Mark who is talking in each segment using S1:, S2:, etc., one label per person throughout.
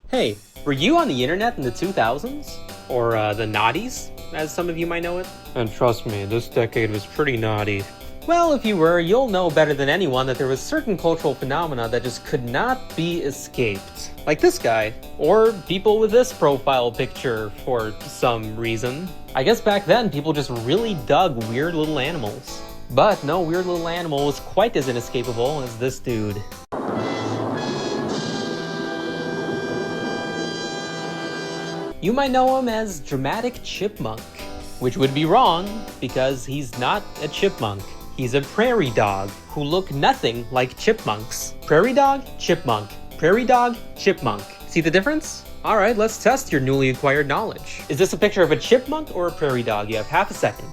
S1: Hey, were you on the internet in the 2000s? Or the noughties, as some of you might know it? And trust me, this decade was pretty naughty. Well, if you were, you'll know better than anyone that there was certain cultural phenomena that just could not be escaped. Like this guy, or people with this profile picture for some reason. I guess back then people just really dug weird little animals. But no weird little animal was quite as inescapable as this dude. You might know him as Dramatic Chipmunk, which would be wrong because he's not a chipmunk. He's a prairie dog who look nothing like chipmunks. Prairie dog, chipmunk. Prairie dog, chipmunk. See the difference? Alright, let's test your newly acquired knowledge. Is this a picture of a chipmunk or a prairie dog? You have half a second.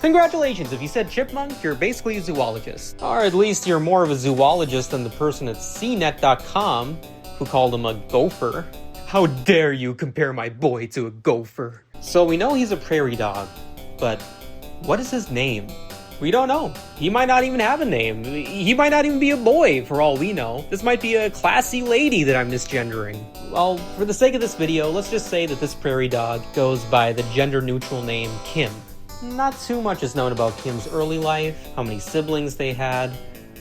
S1: Congratulations, if you said chipmunk, you're basically a zoologist. Or at least you're more of a zoologist than the person at cnet.com who called him a gopher. How dare you compare my boy to a gopher? So we know he's a prairie dog, but what is his name? We don't know. He might not even have a name. He might not even be a boy, for all we know. This might be a classy lady that I'm misgendering. Well, for the sake of this video, let's just say that this prairie dog goes by the gender-neutral name Kim. Not too much is known about Kim's early life, how many siblings they had,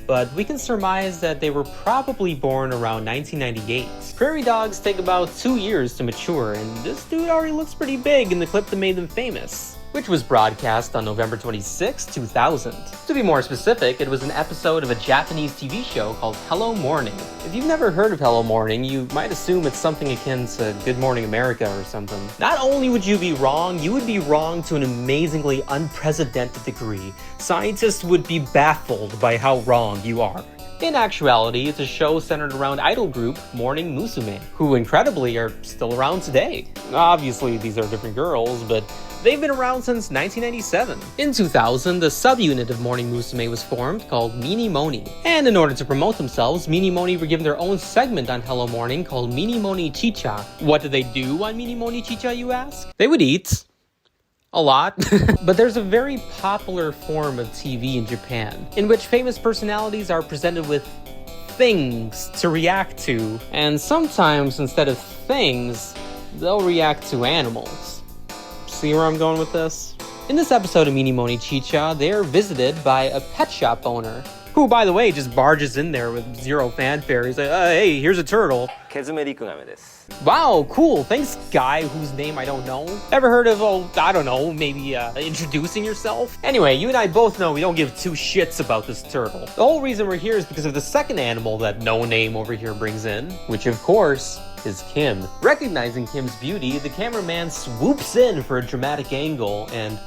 S1: but we can surmise that they were probably born around 1998. Prairie dogs take about 2 years to mature, and this dude already looks pretty big in the clip that made them famous, which was broadcast on November 26, 2000. To be more specific, it was an episode of a Japanese TV show called Hello Morning. If you've never heard of Hello Morning, you might assume it's something akin to Good Morning America or something. Not only would you be wrong, you would be wrong to an amazingly unprecedented degree. Scientists would be baffled by how wrong you are. In actuality, it's a show centered around idol group Morning Musume, who incredibly are still around today. Obviously, these are different girls, but they've been around since 1997. In 2000, the subunit of Morning Musume was formed called Mini Moni. And in order to promote themselves, Mini Moni were given their own segment on Hello Morning called Mini Moni Chicha. What did they do on Mini Moni Chicha, you ask? They would eat. A lot. But there's a very popular form of TV in Japan, in which famous personalities are presented with things to react to. And sometimes, instead of things, they'll react to animals. See where I'm going with this? In this episode of Mini Moni Chicha, they're visited by a pet shop owner, who, by the way, just barges in there with zero fanfare. He's like, hey, here's a turtle. Wow, cool. Thanks, guy whose name I don't know. Ever heard of, I don't know, maybe introducing yourself? Anyway, you and I both know we don't give two shits about this turtle. The whole reason we're here is because of the second animal that no name over here brings in, which of course is Kim. Recognizing Kim's beauty, the cameraman swoops in for a dramatic angle and,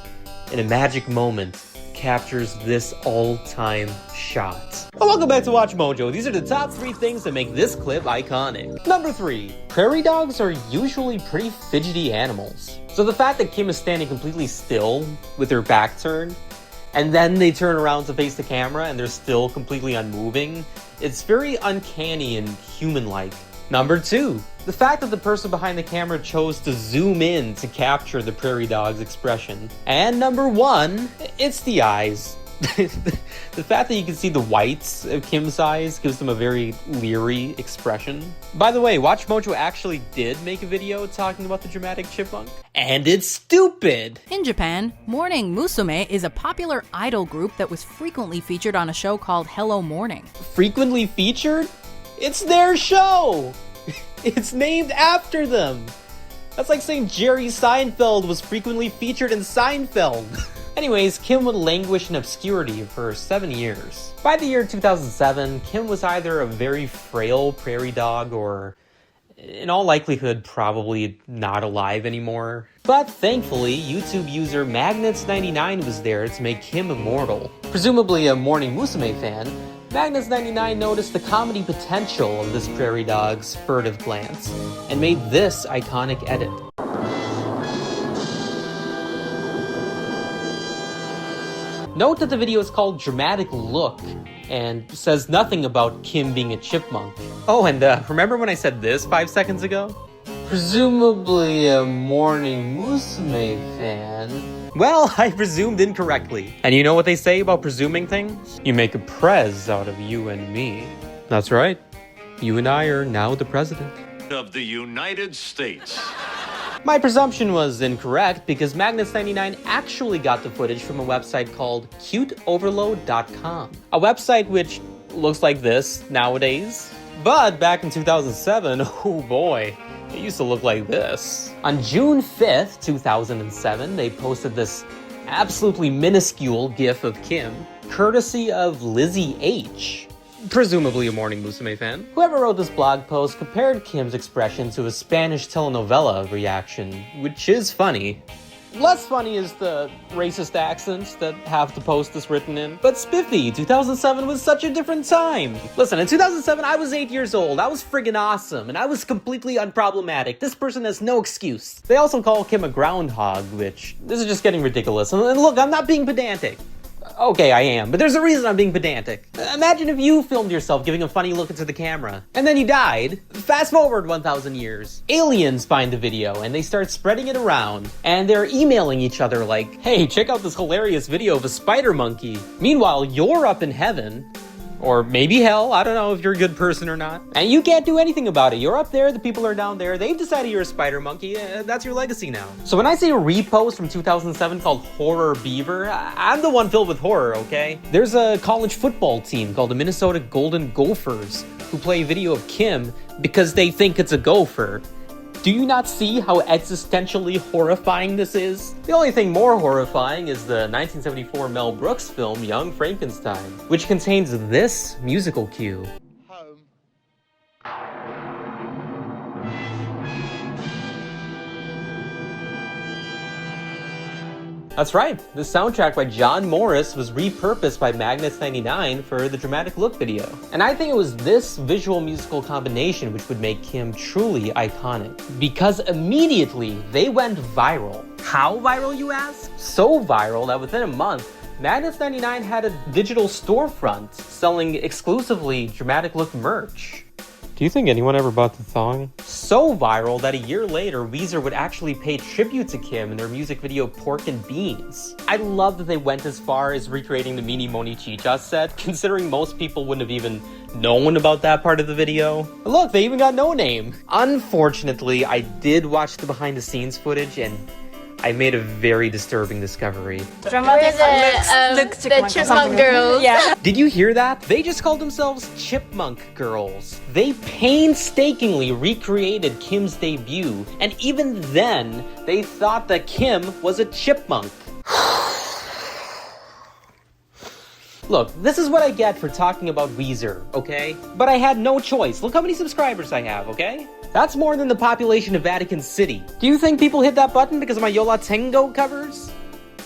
S1: in a magic moment, captures this all-time shot. Well, welcome back to Watch Mojo. These are the top 3 things that make this clip iconic. Number 3. Prairie dogs are usually pretty fidgety animals. So the fact that Kim is standing completely still with her back turned, and then they turn around to face the camera and they're still completely unmoving, it's very uncanny and human-like. Number 2. The fact that the person behind the camera chose to zoom in to capture the prairie dog's expression. And number 1, it's the eyes. The fact that you can see the whites of Kim's eyes gives them a very leery expression. By the way, Watch Mojo actually did make a video talking about the dramatic chipmunk. And it's stupid!
S2: In Japan, Morning Musume is a popular idol group that was frequently featured on a show called Hello Morning.
S1: Frequently featured? It's their show! It's named after them! That's like saying Jerry Seinfeld was frequently featured in Seinfeld. Anyways, Kim would languish in obscurity for 7 years. By the year 2007, Kim was either a very frail prairie dog or, in all likelihood, probably not alive anymore. But thankfully, YouTube user Magnets99 was there to make Kim immortal. Presumably a Morning Musume fan, Magnets99 noticed the comedy potential of this prairie dog's furtive glance, and made this iconic edit. Note that the video is called Dramatic Look, and says nothing about Kim being a chipmunk. Oh, and remember when I said this 5 seconds ago? Presumably a Morning Musume fan. Well, I presumed incorrectly. And you know what they say about presuming things? You make a prez out of you and me. That's right. you and I are now the president
S3: of the United States.
S1: My presumption was incorrect because Magnus99 actually got the footage from a website called cuteoverload.com. A website which looks like this nowadays. But back in 2007, oh boy, it used to look like this. On June 5th, 2007, they posted this absolutely minuscule gif of Kim, courtesy of Lizzie H. Presumably a Morning Musume fan. Whoever wrote this blog post compared Kim's expression to a Spanish telenovela reaction, which is funny. Less funny is the racist accents that half the post is written in. But Spiffy, 2007 was such a different time. Listen, in 2007, I was 8 years old. I was friggin' awesome, and I was completely unproblematic. This person has no excuse. They also call Kim a groundhog, which, this is just getting ridiculous. And look, I'm not being pedantic. Okay, I am, but there's a reason I'm being pedantic. Imagine if you filmed yourself giving a funny look into the camera, and then you died. Fast forward 1,000 years. Aliens find the video, and they start spreading it around, and they're emailing each other like, hey, check out this hilarious video of a spider monkey. Meanwhile, you're up in heaven, or maybe hell, I don't know if you're a good person or not, and you can't do anything about it. You're up there, the people are down there, they've decided you're a spider monkey, that's your legacy now. So when I see a repost from 2007 called Horror Beaver, I'm the one filled with horror, okay? There's a college football team called the Minnesota Golden Gophers who play a video of Kim because they think it's a gopher. Do you not see how existentially horrifying this is? The only thing more horrifying is the 1974 Mel Brooks film Young Frankenstein, which contains this musical cue. That's right, the soundtrack by John Morris was repurposed by Magnus99 for the Dramatic Look video. And I think it was this visual musical combination which would make Kim truly iconic. Because immediately, they went viral. How viral, you ask? So viral that within a month, Magnus99 had a digital storefront selling exclusively Dramatic Look merch. Do you think anyone ever bought the thong? So viral that a year later, Weezer would actually pay tribute to Kim in their music video Pork and Beans. I love that they went as far as recreating the Mini Moni Chicha set, considering most people wouldn't have even known about that part of the video. Look, they even got No Name. Unfortunately, I did watch the behind the scenes footage and I made a very disturbing discovery.
S4: The chipmunk girls.
S2: Yeah.
S1: Did you hear that? They just called themselves Chipmunk Girls. They painstakingly recreated Kim's debut, and even then, they thought that Kim was a chipmunk. Look, this is what I get for talking about Weezer, okay? But I had no choice. Look how many subscribers I have, okay? That's more than the population of Vatican City. Do you think people hit that button because of my Yola Tengo covers?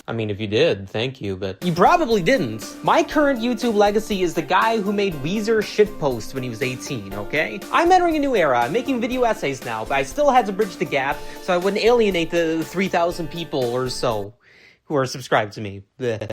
S1: I mean, if you did, thank you, but you probably didn't. My current YouTube legacy is the guy who made Weezer shitpost when he was 18, okay? I'm entering a new era. I'm making video essays now, but I still had to bridge the gap so I wouldn't alienate the 3,000 people or so who are subscribed to me. Blech.